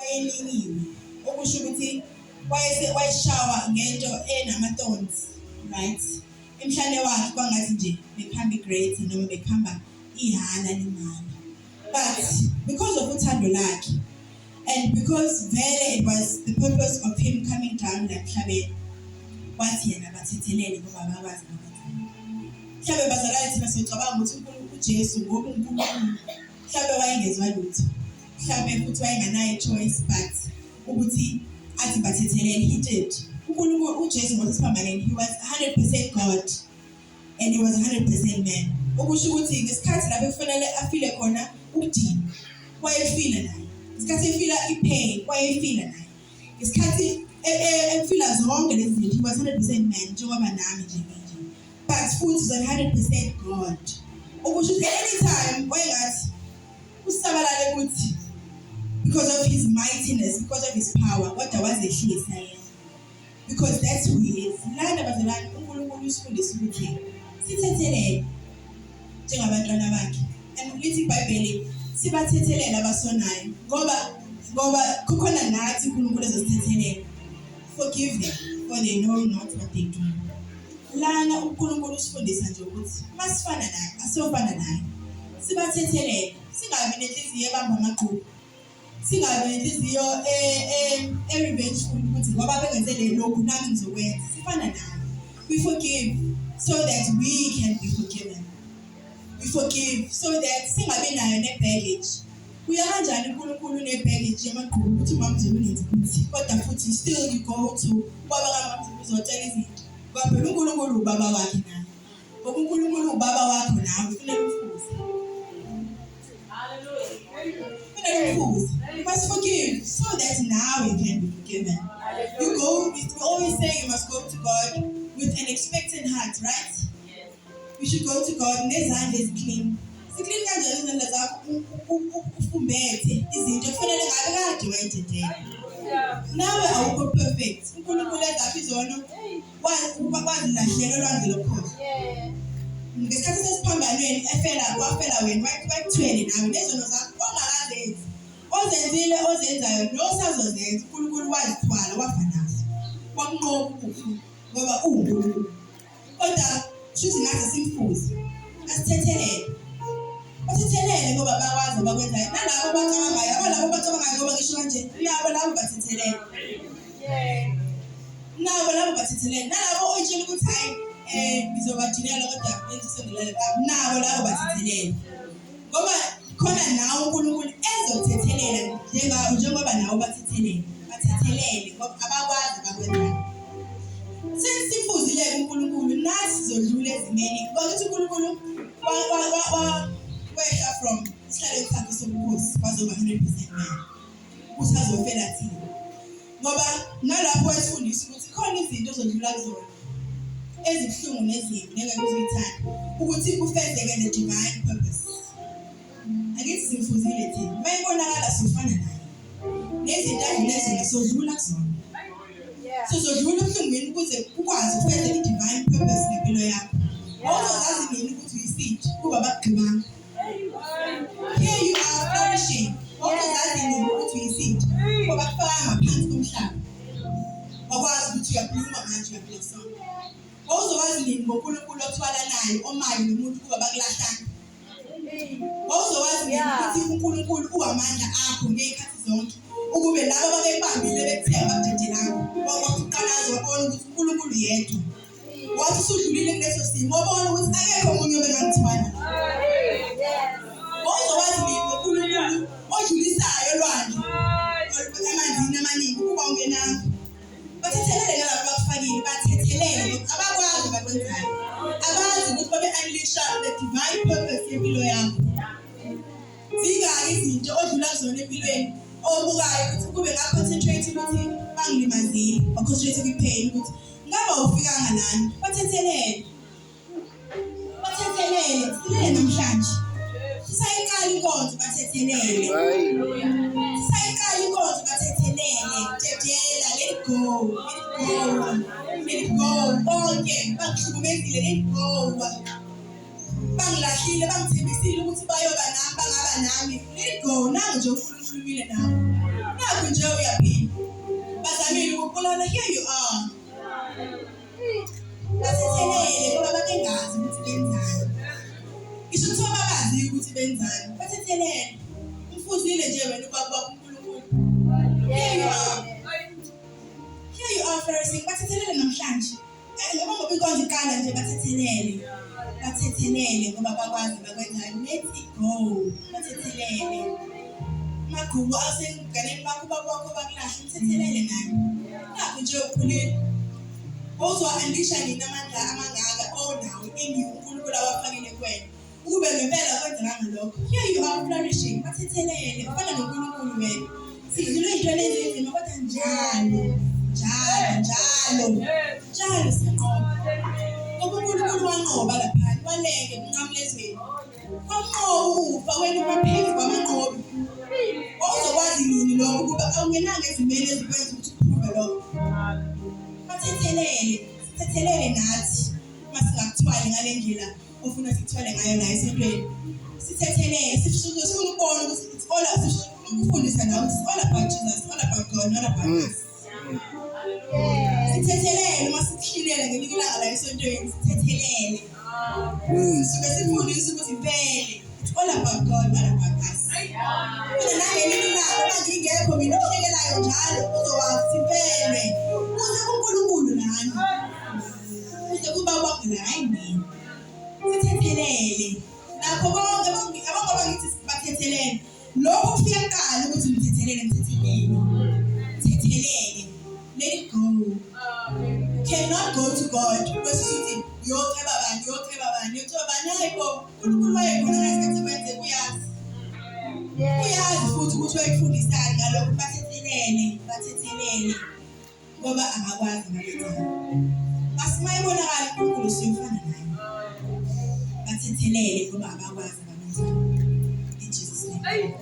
wayelingiwe okusho ukuthi wayeshawa ngento enamathorns, right? Emhlane wakhe kwangathi nje bekhamba igrate noma bekhamba ihala lemali. But because of uthando lakhe, and because vele it was the purpose of him coming down la emhlabeni, wathi yena bathethelele ngoba bakwazi ukuthi mhlawumbe bazalwane thina sicabanga ukuthi uJesu ngoba uNkulunkulu mhlawumbe wayengezwa lutho, mhlawumbe futhi wayenganayo choice, but ukuthi athi bathethelele, he did. uNkulunkulu uJesu ngosiphambaneni, he was 100% God and he was 100% man. Okusho ukuthi ngesikhathi lapho kufanele afile khona ukudinwa wayefila naye, ngesikhathi efila ipain wayefila naye, ngesikhathi efila zonke lezi zinto he was 100% man njengoba nami nje. But futhi was 100% God. Okusho ukuthi anytime wayengathi usabalale ukuthi because of his mightiness, because of his power, kodwa wazehlisa yena, because that's who he is. Lana bazalwane uNkulunkulu usifundisa ukuthi sithethelele njengabantwana bakhe, and lithi iBhayibheli sibathethelela abasonayo ngoba kukhona nathi uNkulunkulu ezosithethelela. Forgive them for they know not what they do. Lana uNkulunkulu usifundisa nje ukuthi masifana naye asofana naye, sibathethelele, singabi nenhliziyo ebamba amaqhubu, singabi nenhliziyo revengeful ukuthi ngoba bengenzele lokhu nami ngizokwenza. Sifana naye, we forgive so that we can be forgiven. We forgive so that singabi nayo ne-baggage. Uyakanjani uNkulunkulu ne-baggage yamaqhubu ukuthi uMamZulu unenza ukuthi kodwa futhi still you go to ubaba kaMamZulu uzotshela izinto ngoba phela uNkulunkulu ubaba wakhe naye, ngoba uNkulunkulu ubaba wakho nawe kufanele ufuze. You must forgive so that now you can be forgiven. We always say you must go to God with an expectant heart, right? We should go to God nezandla eziclean. Siclean kanjani izandla zakho ufumbethe izinto kufanele ngabe kade wayithethela. Nawe awukho perfect. uNkulunkulu ezaphi izono wazilahlela olwandle lokhozi. Ngesikhathi sesiphambanweni wafela wena wakuthwele nawe lezono zakho ongakazenzi, ozenzile ozenzayo nosazozenza uNkulunkulu wazithwala wafa nazo, wamnqoba ukufa ngoba uNkulunkulu. Kodwa shuthi nathi simfuze asithethelele, bathethelele ngoba bakwazi abakwenzayo, nalabo abacabangayo ngoba ngisho kanje nabo labo bathethelele, nabo labo bathethelele, nalabo oyitshela ukuthi hayi ngizobadilela kodwa benzisendelele nabo labo bathethelele, ngoba khona nawe uNkulunkulu ezothethelela njengoba nawe bathethelele ngoba abakwazi abakwenzayo. Sesifuzile uNkulunkulu nathi sizodlula ezimeni ngoba uNkulunkulu wehla from isihlalweni sakhe sobukhosi wazoba 100% man ukuthi azofela thina, ngoba nalapho wesifundisa ukuthi khona izinto ozodlula kuzona ezibuhlungu nezimbi nengeke uzithanda ukuthi kufezeke le divine purpose. Akithi simfuzile thina mayibonakala sifana naye nezinto adlulezona sodlula kuzona, sizodlula ebuhlungwini ukuze ukwazi ukufeza i-divine purpose ngempilo yakho. Awuzozazi nini ukuthi uyisithi kuba bakugqibanga. Here you are flourishing. Awuzozazi nini ukuthi uyisithi kuba bakufaka ngaphansi komhlaba. Wakwazi ukuthi uyakhuluma manje uyablessona. Awuzowazi nini ngoNkulunkulu othwala naye omayo nomuntu kuba bakulahlanga. Awuzowazi nini ukuthi uNkulunkulu uwamandla akho ngezikhathi zonke ukube labo babebambile bekuthemba kuthetelanga wakuqalaza wabona ukuthi uNkulunkulu yedwa. Wathi usudlulile kuleso simo wabona ukuthi akekho omunye obengangithwala. Awuzowazi nini uNkulunkulu odlulisayo olwandle emanzini amaningi ukuba ungenanga. Bathethelele nalabo bakufakile, bathethelele abakwazi bakwenzayo, abazi ukuthi babe-unleasha the divine purpose yempilo yakho. Zingaki izinto odlula kuzona empilweni obukayo ukuthi kube ngaconcentrate ukuthi bangilimazile, baconcentrate kwi-pain ukuthi ngaba ufikanga nani. Bathethelele silele namhlanje, sisayiqala inkonzo bathethelele, sisayiqala inkonzo bathethelele, tetela, let it go, bonke bangihlukumezile, let it go, bangilahlile bangithembisile ukuthi bayoba nami bangaba nami, let it go. Nangu nje uNkulunkulu nawe, nakho nje Kolana, here you are. Bathethelele ngoba babengazi ukuthi benzani. Ngisho kuthiwa babazi ukuthi benzani. Bathethelele. Umfuzile nje wena ubaba uNkulunkulu. Here you are. Here you are, Pharisee. Bathethelele namhlanje. Ngoba ngoba inkonzo iqala nje bathethelele. Bathethelele ngoba bakwazi bakwenzani. Let it go. Bathethelele. Magqubu asenganeni bakho babakho bakulahle uthethelele naye. Nakho nje ukhulile. Ozwa-andisha nini amandla amangaka onawo engiwo uNkulunkulu awafakile kuwena. Ukube ngempela kwenzekanga lokho. Here you are flourishing. Bathethelele. Ufana noNkulunkulu wena. Sidlule iy'ntweni ezinzima kodwa njalo siyanqoba. Ngoba uNkulunkulu wanqoba laphana. Waleke kunqamlezweni. Wanqoba ukufa wena ubaphezu kwamanqobi. Uzokwazi nini lokho ukuba awungenanga ezimeni ezikwenza ukuthi ukhulume lokho. Bathethelele nathi masingakuthwali ngale ndlela ofuna sikuthwale ngayo la esontweni. Sithethelele sifuna ukubona ukuthi it's all ukufundisa nawe it's all about Jesus, all about God, not about us. Sithethelele uma sikuhlilela ngelinye ilanga la esontweni sithethelele. Sisuke sifundisa ukuthi impela it's all about God, not about us. Kuze nangelinye ilanga manje ingekho mina ohlekelayo njalo uzokwazi impela uze kuNkulunkulu nani. Uze kuba wakho la hayi mina. Sithethelele. Nakho bonke abangaba ngithi bathethelele. Lokho kufika kuqala ukuthi mthethelele. Thethelele. Let it go. You cannot go to God bese uthi yocheba bani hayi bo uNkulunkulu wayekhona ngesikhathi kwenze uyazi. Uyazi futhi ukuthi wayefundisani ngalokho bathethelele. Ngoba angakwazi ngalethi. Masimayibonakala uNkulunkulu siyofana naye. Bathethelele ngoba abakwazi ngalethi. In Jesus name.